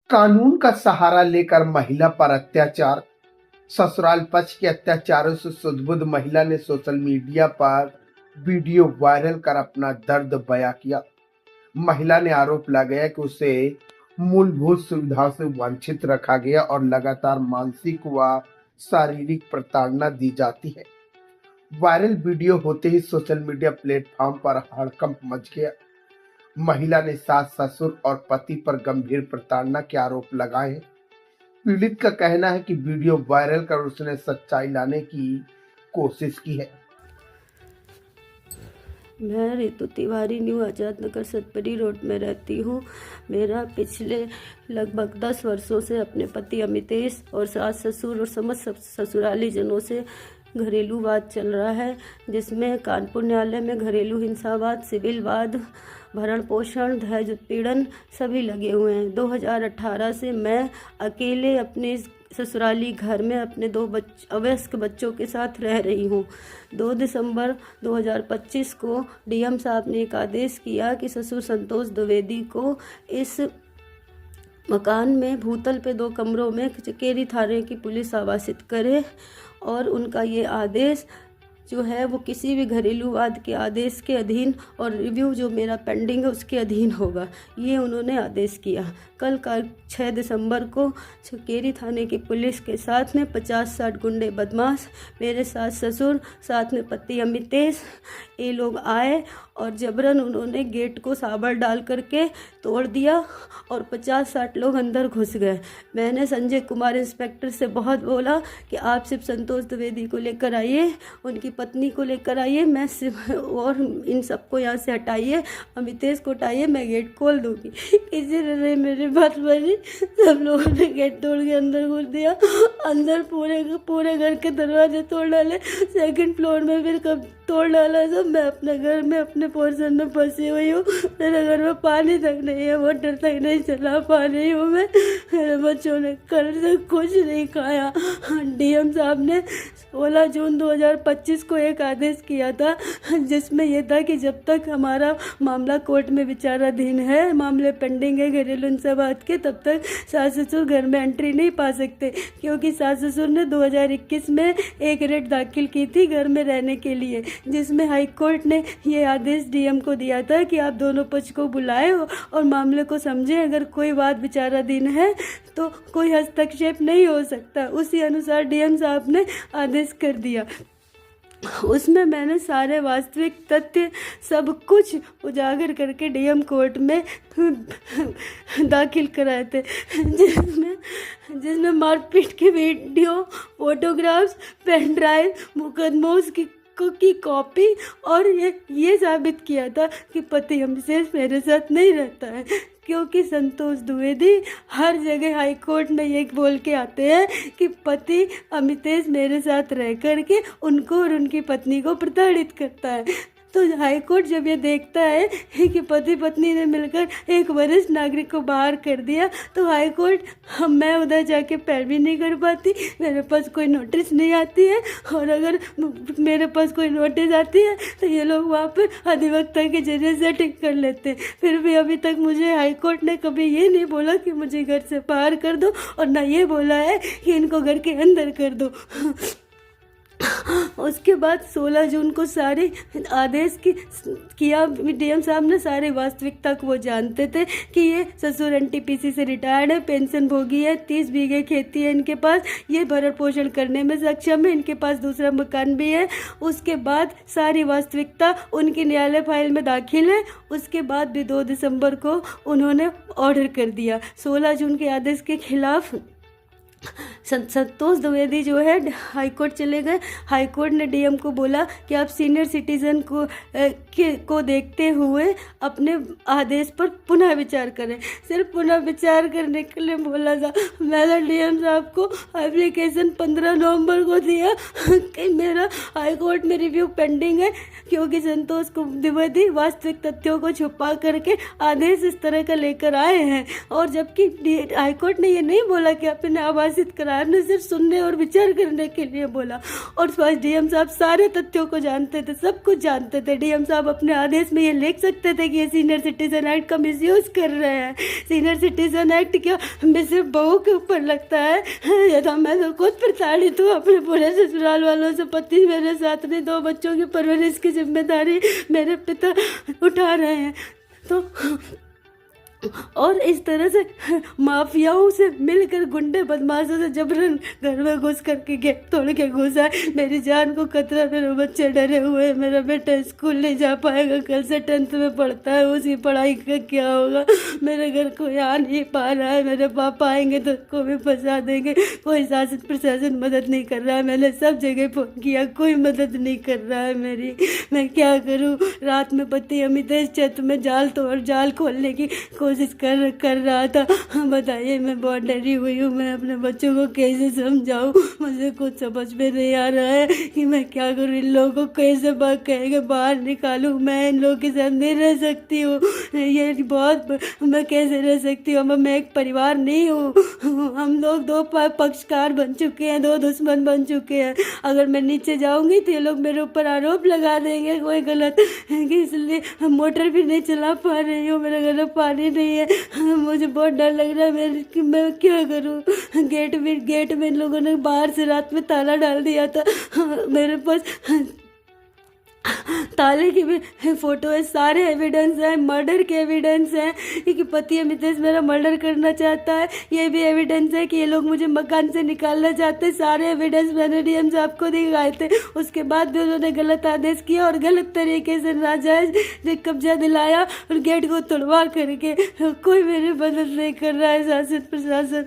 कानून का सहारा लेकर महिला पर अत्याचार। ससुराल पक्ष के अत्याचारों से सुध-बुध महिला ने सोशल मीडिया पर वीडियो वायरल कर अपना दर्द बयां किया। महिला ने आरोप लगाया कि उसे मूलभूत सुविधाओं से वंचित रखा गया और लगातार मानसिक व शारीरिक प्रताड़ना दी जाती है। वायरल वीडियो होते ही सोशल मीडिया प्लेटफॉर्म पर हड़कंप मच गया। महिला ने सास, ससुर और पति पर गंभीर प्रताड़ना के आरोप लगाए हैं। पीड़ित का कहना है कि वीडियो वायरल कर उसने सच्चाई लाने की कोशिश की है। मैं रितु तिवारी न्यू आज़ाद नगर सतपुरी रोड में रहती हूँ। मेरा पिछले लगभग 10 वर्षों से अपने पति अमितेश और सास ससुर और समस्त ससुराली जनों से घरेलू वाद चल रहा है, जिसमें कानपुर न्यायालय में घरेलू हिंसावाद, सिविल वाद, भरण पोषण, दहेज उत्पीड़न सभी लगे हुए हैं। 2018 से मैं अकेले अपने ससुराली घर में अपने 2 अवयस्क बच्चों के साथ रह रही हूँ। 2 दिसंबर 2025 को डीएम साहब ने एक आदेश किया कि ससुर संतोष द्विवेदी को इस मकान में भूतल पे 2 कमरों में चकेरी थाने की पुलिस आवासित करे, और उनका ये आदेश जो है वो किसी भी घरेलू वाद के आदेश के अधीन और रिव्यू जो मेरा पेंडिंग है उसके अधीन होगा, ये उन्होंने आदेश किया। कल का 6 दिसंबर को चकेरी थाने की पुलिस के साथ में 50-60 गुंडे बदमाश, मेरे सास ससुर, साथ में पति अमितेश, ये लोग आए और जबरन उन्होंने गेट को साबर डाल करके तोड़ दिया और 50-60 लोग अंदर घुस गए। मैंने संजय कुमार इंस्पेक्टर से बहुत बोला कि आप सिर्फ संतोष द्विवेदी को लेकर आइए, उनकी पत्नी को लेकर आइए, मैं सिर्फ और इन सबको यहाँ से हटाइए, अमितेश को हटाइए, मैं गेट खोल दूँगी। इसी तरह मेरी बात बनी, सब लोगों ने गेट तोड़ के अंदर घुस दिया। अंदर पूरे घर के दरवाजे तोड़ डाले, 2nd फ्लोर में फिर कब तोड़ डाला सब। मैं अपने घर में अपने पोर्शन में फंसी हुई हूँ। मेरे घर में पानी तक नहीं है, मोटर तक नहीं चला पा रही हूँ मैं। मेरे बच्चों ने कल से कुछ नहीं खाया। डीएम साहब ने 16 जून 2025 को एक आदेश किया था, जिसमें यह था कि जब तक हमारा मामला कोर्ट में विचाराधीन है, मामले पेंडिंग है घरेलू हिंसावाद के, तब तक सास ससुर घर में एंट्री नहीं पा सकते, क्योंकि सास ससुर ने 2021 में एक रिट दाखिल की थी घर में रहने के लिए, जिसमें हाई कोर्ट ने ये आदेश डीएम को दिया था कि आप दोनों पक्ष को बुलाएं और मामले को समझें। अगर कोई वाद विचाराधीन है तो कोई हस्तक्षेप नहीं हो सकता। उसी अनुसार डीएम साहब ने आदेश कर दिया। उसमें मैंने सारे वास्तविक तथ्य सब कुछ उजागर करके डीएम कोर्ट में दाखिल कराए थे, जिसमें मारपीट की वीडियो, फोटोग्राफ्स, पेन ड्राइव, मुकदमों की कॉपी, और ये साबित किया था कि पति अमितेश मेरे साथ नहीं रहता है, क्योंकि संतोष द्विवेदी हर जगह हाई कोर्ट में ये बोल के आते हैं कि पति अमितेश मेरे साथ रह करके उनको और उनकी पत्नी को प्रताड़ित करता है। तो हाई कोर्ट जब ये देखता है कि पति पत्नी ने मिलकर एक वरिष्ठ नागरिक को बाहर कर दिया, तो हाई कोर्ट मैं उधर जाके पैरवी नहीं कर पाती, मेरे पास कोई नोटिस नहीं आती है, और अगर मेरे पास कोई नोटिस आती है तो ये लोग वहाँ पर अधिवक्ता के जरिए सेटिंग कर लेते हैं। फिर भी अभी तक मुझे हाई कोर्ट ने कभी ये नहीं बोला कि मुझे घर से बाहर कर दो, और ना ये बोला है कि इनको घर के अंदर कर दो। उसके बाद 16 जून को सारे आदेश किया डीएम साहब ने। सारी वास्तविकता को वो जानते थे कि ये ससुर एनटीपीसी से रिटायर्ड है, पेंशन भोगी है, 30 बीघे खेती है इनके पास, ये भरण पोषण करने में सक्षम है, इनके पास दूसरा मकान भी है। उसके बाद सारी वास्तविकता उनकी न्यायालय फाइल में दाखिल है। उसके बाद भी 2 दिसंबर को उन्होंने ऑर्डर कर दिया। 16 जून के आदेश के खिलाफ संतोष द्विवेदी जो है हाई कोर्ट चले गए। हाई कोर्ट ने डीएम को बोला कि आप सीनियर सिटीजन को देखते हुए अपने आदेश पर पुनः विचार करें। सिर्फ पुनः विचार करने के लिए बोला था। मैंने डीएम साहब को एप्लीकेशन 15 नवंबर को दिया कि मेरा हाई कोर्ट में रिव्यू पेंडिंग है, क्योंकि संतोष द्विवेदी वास्तविक तथ्यों को छुपा करके आदेश इस तरह का लेकर आए हैं। और जबकि हाई कोर्ट ने ये नहीं बोला कि अपने आवास प्रकाशित करा, हमने सिर्फ सुनने और विचार करने के लिए बोला। और फर्स्ट डीएम साहब सारे तथ्यों को जानते थे, सब कुछ जानते थे। डीएम साहब अपने आदेश में ये लिख सकते थे कि ये सीनियर सिटीजन एक्ट का मिसयूज कर रहे हैं। सीनियर सिटीजन एक्ट क्या सिर्फ बहू के ऊपर लगता है? ये तो मैं तो खुद प्रताड़ित हूँ अपने पूरे ससुराल वालों से। पति मेरे साथ नहीं, 2 बच्चों की परवरिश की जिम्मेदारी मेरे पिता उठा रहे हैं। तो और इस तरह से माफियाओं से मिलकर गुंडे बदमाशों से जबरन घर में घुस करके गेट तोड़ के घुसा है। मेरी जान को खतरा, मेरे बच्चे डरे हुए हैं। मेरा बेटा स्कूल नहीं जा पाएगा, कल से 10th में पढ़ता है, उसी पढ़ाई का क्या होगा? मेरे घर कोई आ नहीं पा रहा है। मेरे पापा आएंगे तो उसको भी फंसा देंगे। कोई शासन प्रशासन मदद नहीं कर रहा है। मैंने सब जगह फोन किया, कोई मदद नहीं कर रहा है मेरी। मैं क्या करूँ? रात में पति अमितेश छत में जाल खोलने की कोशिश कर रहा था। बताइए, मैं बहुत डरी हुई हूँ। मैं अपने बच्चों को कैसे समझाऊँ? मुझे कुछ समझ में नहीं आ रहा है कि मैं क्या करूँ। इन लोगों को कैसे कह के बाहर निकालूँ? मैं इन लोगों के साथ नहीं रह सकती हूँ। ये बहुत, मैं कैसे रह सकती हूँ? मैं एक परिवार नहीं हूँ। हम लोग 2 पक्षकार बन चुके हैं, 2 दुश्मन बन चुके हैं। अगर मैं नीचे जाऊँगी तो ये लोग मेरे ऊपर आरोप लगा देंगे कोई गलत, कि इसलिए मोटर भी नहीं चला पा रही हूँ। मेरे घर में पानी नहीं है। मुझे बहुत डर लग रहा है कि मैं क्या करूं। गेट में इन लोगों ने बाहर से रात में ताला डाल दिया था। मेरे पास ताले की भी फोटो है, सारे एविडेंस है, मर्डर के एविडेंस है कि पति अमितेश मेरा मर्डर करना चाहता है। ये भी एविडेंस है कि ये लोग मुझे मकान से निकालना चाहते हैं। सारे एविडेंस मैंने डीएम साहब को दिखाए थे। उसके बाद भी उन्होंने गलत आदेश किया और गलत तरीके से नाजायज कब्जा दिलाया और गेट को तोड़वा करके। कोई मेरी मदद नहीं कर रहा है शासन प्रशासन।